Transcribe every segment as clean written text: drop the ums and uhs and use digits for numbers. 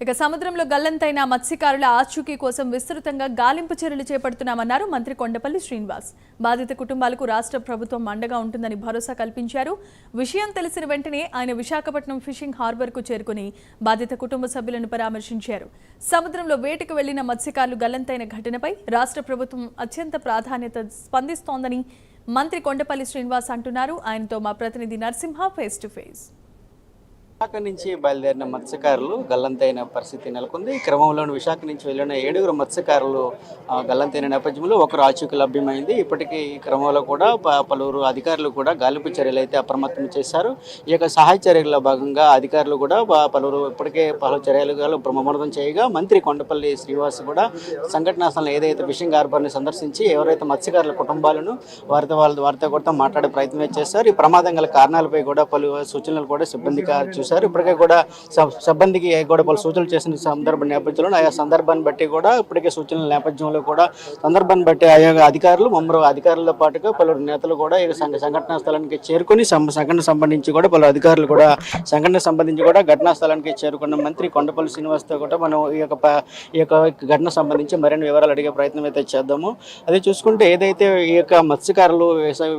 ఇక సముద్రంలో గల్లంతైన మత్స్యకారుల ఆచూకీ కోసం విస్తృతంగా గాలింపు చర్యలు చేపడుతున్నామన్నారు మంత్రి కొండపల్లి శ్రీనివాస్. బాధిత కుటుంబాలకు రాష్ట్ర ప్రభుత్వం అండగా ఉంటుందని భరోసా కల్పించారు. విషయం తెలిసిన వెంటనే ఆయన విశాఖపట్నం ఫిషింగ్ హార్బర్కు చేరుకుని బాధిత కుటుంబ సభ్యులను పరామర్శించారు. సముద్రంలో వేటకు వెళ్లిన మత్స్యకారులు గల్లంతైన ఘటనపై రాష్ట్ర ప్రభుత్వం అత్యంత ప్రాధాన్యత స్పందిస్తోందని మంత్రి కొండపల్లి శ్రీనివాస్ అంటున్నారు. ఆయనతో మా ప్రతినిధి Narasimha face to face. Visakha నుంచి బయలుదేరిన మత్స్యకారులు గల్లంతైన పరిస్థితి నెలకొంది. ఈ క్రమంలోని విశాఖ నుంచి వెళ్ళిన 7 మత్స్యకారులు గల్లంతైన నేపథ్యంలో ఒకరు ఆచూకీ లభ్యమైంది. ఇప్పటికీ ఈ క్రమంలో కూడా పలువురు అధికారులు కూడా గాలింపు చర్యలు అయితే అప్రమత్తం చేశారు. ఈ యొక్క సహాయ చర్యల్లో భాగంగా అధికారులు కూడా పలువురు ఇప్పటికే పలు చర్యలు ప్రమాదం చేయగా మంత్రి కొండపల్లి శ్రీనివాస్ కూడా సంఘటనా స్థలంలో ఏదైతే ఫిషింగ్ హార్బర్ని సందర్శించి ఎవరైతే మత్స్యకారుల కుటుంబాలను వారితో కూడా మాట్లాడే ప్రయత్నం చేశారు. ఈ ప్రమాదం గల కారణాలపై కూడా పలు సూచనలు కూడా సిబ్బందికి చూశారు. ఇప్పటికే కూడా సిబ్బందికి కూడా పలు సూచనలు చేసిన సందర్భ నేపథ్యంలో ఆయా సందర్భాన్ని బట్టి కూడా ఇప్పటికే సూచనల నేపథ్యంలో కూడా సందర్భాన్ని బట్టి ఆయా అధికారులు అధికారులతో పాటుగా పలువురు నేతలు కూడా ఈ సంఘటనా స్థలానికి చేరుకుని సంఘటన సంబంధించి కూడా పలు అధికారులు కూడా సంఘటన సంబంధించి కూడా ఘటనా స్థలానికి చేరుకున్న మంత్రి కొండపల్లి శ్రీనివాస్తో కూడా మనం ఈ యొక్క ఘటన సంబంధించి మరిన్ని వివరాలు అడిగే ప్రయత్నం అయితే చేద్దాము. అదే చూసుకుంటే ఏదైతే ఈ యొక్క మత్స్యకారులు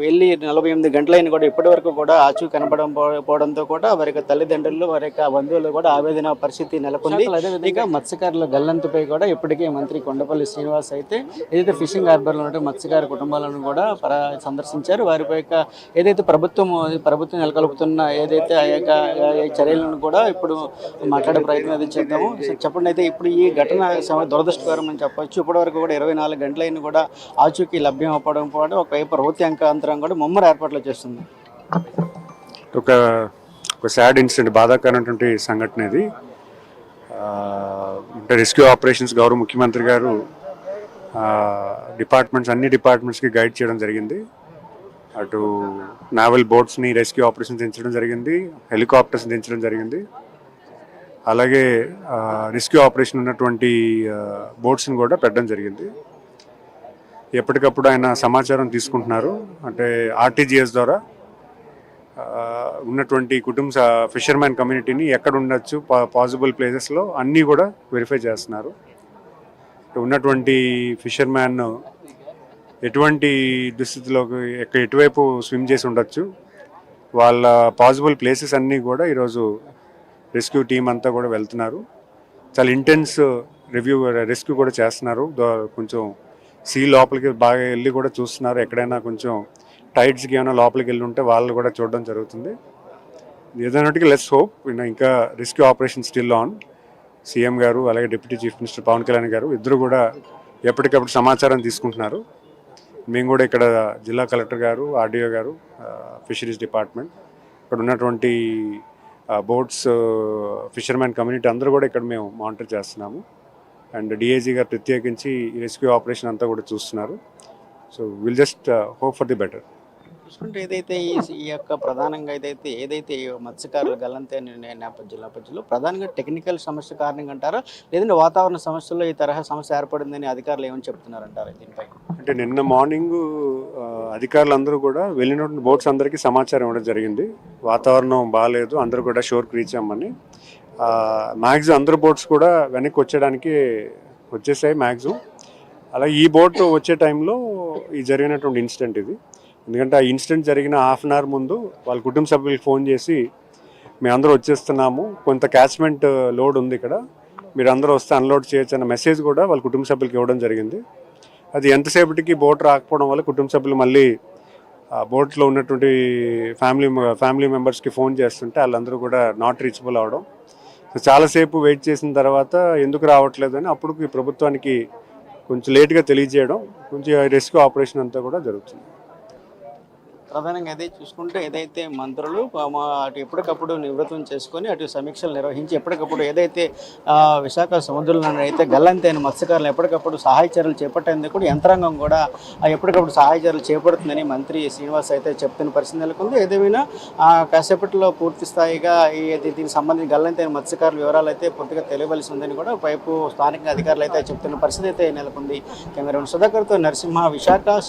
వెళ్ళి 48 గంటలైన కూడా ఇప్పటి వరకు కూడా ఆచూకీ కనపడకపోవడంతో కూడా వారి యొక్క తల్లిదండ్రులు వారి యొక్క బంధువులు కూడా ఆవేదన పరిస్థితి నెలకొంది. ఇక మత్స్యకారుల గల్లంతుపై కూడా ఇప్పటికే మంత్రి కొండపల్లి శ్రీనివాస్ అయితే ఏదైతే ఫిషింగ్ హార్బర్లో ఉంటే మత్స్యకార కుటుంబాలను కూడా సందర్శించారు. వారిపై ఏదైతే ప్రభుత్వం నెలకొల్పుతున్న ఏదైతే ఆ యొక్క చర్యలను కూడా ఇప్పుడు మాట్లాడే ప్రయత్నం అయితే చేద్దాము. చెప్పండి, అయితే ఇప్పుడు ఈ ఘటన దురదృష్టకరం అని చెప్పొచ్చు. ఇప్పటి వరకు కూడా 24 గంటలైన కూడా ఆచూకీ లభ్యం అవ్వడం కూడా ఒకవైపు ప్రభుత్వ యంత్రాంగం కూడా ముమ్మర ఏర్పాట్లు చేస్తుంది. ఒక సాడ్ ఇన్సిడెంట్, బాధాకరమైనటువంటి సంఘటన ఇది. అంటే రెస్క్యూ ఆపరేషన్స్ గౌరవ ముఖ్యమంత్రి గారు అన్ని డిపార్ట్మెంట్స్కి గైడ్ చేయడం జరిగింది. అటు నావల్ బోట్స్ని రెస్క్యూ ఆపరేషన్స్ దించడం జరిగింది, హెలికాప్టర్స్ దించడం జరిగింది. అలాగే రెస్క్యూ ఆపరేషన్ ఉన్నటువంటి బోట్స్ని కూడా పెట్టడం జరిగింది. ఎప్పటికప్పుడు ఆయన సమాచారం తీసుకుంటున్నారు. అంటే ఆర్టీజీఎస్ ద్వారా ఉన్నటువంటి ఫిషర్మ్యాన్ కమ్యూనిటీని ఎక్కడ ఉండొచ్చు పాసిబుల్ ప్లేసెస్లో అన్నీ కూడా వెరిఫై చేస్తున్నారు. ఉన్నటువంటి ఫిషర్మ్యాన్ ఎటువంటి దుస్థితిలో ఎటువైపు స్విమ్ చేసి ఉండొచ్చు, వాళ్ళ పాసిబుల్ ప్లేసెస్ అన్నీ కూడా ఈరోజు రెస్క్యూ టీం అంతా కూడా వెళ్తున్నారు. చాలా ఇంటెన్స్ రెస్క్యూ కూడా చేస్తున్నారు. కొంచెం సీ లోపలికి బాగా వెళ్ళి కూడా చూస్తున్నారు. ఎక్కడైనా కొంచెం టైడ్స్కి ఏమైనా లోపలికి వెళ్ళి ఉంటే వాళ్ళు కూడా చూడడం జరుగుతుంది. ఏదైనాటికి లెట్స్ హోప్. ఇంకా rescue operation still on. CM గారు అలాగే deputy chief minister Pawan Kalyan గారు ఇద్దరు కూడా ఎప్పటికప్పుడు సమాచారం తీసుకుంటున్నారు. మేము కూడా ఇక్కడ జిల్లా కలెక్టర్ గారు, ఆర్డీఓ గారు, ఫిషరీస్ డిపార్ట్మెంట్, ఇక్కడ ఉన్నటువంటి బోట్స్ ఫిషర్మ్యాన్ కమ్యూనిటీ అందరూ కూడా ఇక్కడ మేము మానిటర్ చేస్తున్నాము. అండ్ డిఐజీ గారు ప్రత్యేకించి ఈ రెస్క్యూ ఆపరేషన్ అంతా కూడా చూస్తున్నారు. So will just hope for the better. చూసుకుంటే ఏదైతే ఈ యొక్క ప్రధానంగా ఏదైతే మత్స్యకారులు గల్లంతైన నేపథ్యంలో ప్రధానంగా టెక్నికల్ సమస్య కారణంగా అంటారా, లేదంటే వాతావరణ సమస్యల్లో ఈ తరహా సమస్య ఏర్పడిందని అధికారులు ఏమని చెప్తున్నారంటారా దీనిపై? అంటే నిన్న మార్నింగ్ అధికారులందరూ కూడా వెళ్ళినటువంటి బోట్స్ అందరికీ సమాచారం ఇవ్వడం జరిగింది. వాతావరణం బాగాలేదు, అందరూ కూడా షోర్కి రీచ్ అవ్వమని. మ్యాక్సిమం అందరు బోట్స్ కూడా వెనక్కి వచ్చేసాయి మ్యాక్సిమం. అలాగే ఈ బోట్ వచ్చే టైంలో ఈ జరిగినటువంటి ఇన్సిడెంట్ ఇది. ఎందుకంటే ఆ ఇన్సిడెంట్ జరిగిన హాఫ్ అన్ అవర్ ముందు వాళ్ళ కుటుంబ సభ్యులకు ఫోన్ చేసి మేమందరూ వచ్చేస్తున్నాము, కొంత క్యాచ్మెంట్ లోడ్ ఉంది ఇక్కడ, మీరు అందరూ వస్తే అన్లోడ్ చేయొచ్చు అన్న మెసేజ్ కూడా వాళ్ళ కుటుంబ సభ్యులకు ఇవ్వడం జరిగింది. అది ఎంతసేపటికి బోట్ రాకపోవడం వల్ల కుటుంబ సభ్యులు మళ్ళీ బోట్లో ఉన్నటువంటి ఫ్యామిలీ మెంబర్స్కి ఫోన్ చేస్తుంటే వాళ్ళందరూ కూడా నాట్ రీచబుల్ అవ్వడం. చాలాసేపు వెయిట్ చేసిన తర్వాత ఎందుకు రావట్లేదు అని అప్పుడు ఈ ప్రభుత్వానికి కొంచెం లేట్గా తెలియజేయడం, కొంచెం రెస్క్యూ ఆపరేషన్ అంతా కూడా జరుగుతుంది. ప్రధానంగా అదే చూసుకుంటే ఏదైతే మంత్రులు అటు ఎప్పటికప్పుడు నివృత్తం చేసుకొని అటు సమీక్షలు నిర్వహించి ఎప్పటికప్పుడు ఏదైతే విశాఖ సముద్రంలో అయితే గల్లంతైన మత్స్యకారులు ఎప్పటికప్పుడు సహాయ చర్యలు చేపట్టేందుకు కూడా యంత్రాంగం కూడా ఎప్పటికప్పుడు సహాయ చర్యలు చేపడుతుందని మంత్రి శ్రీనివాస్ అయితే చెప్తున్న పరిస్థితి నెలకొంది. ఏదేమైనా కాసేపట్లో పూర్తి స్థాయిగా దీనికి సంబంధించి గల్లంతైన మత్స్యకారుల వివరాలు అయితే పూర్తిగా తెలియవలసి ఉందని కూడా వైపు స్థానిక అధికారులు అయితే చెప్తున్న పరిస్థితి అయితే నెలకొంది. కెమెరా సుధాకర్తో నరసింహ, విశాఖ.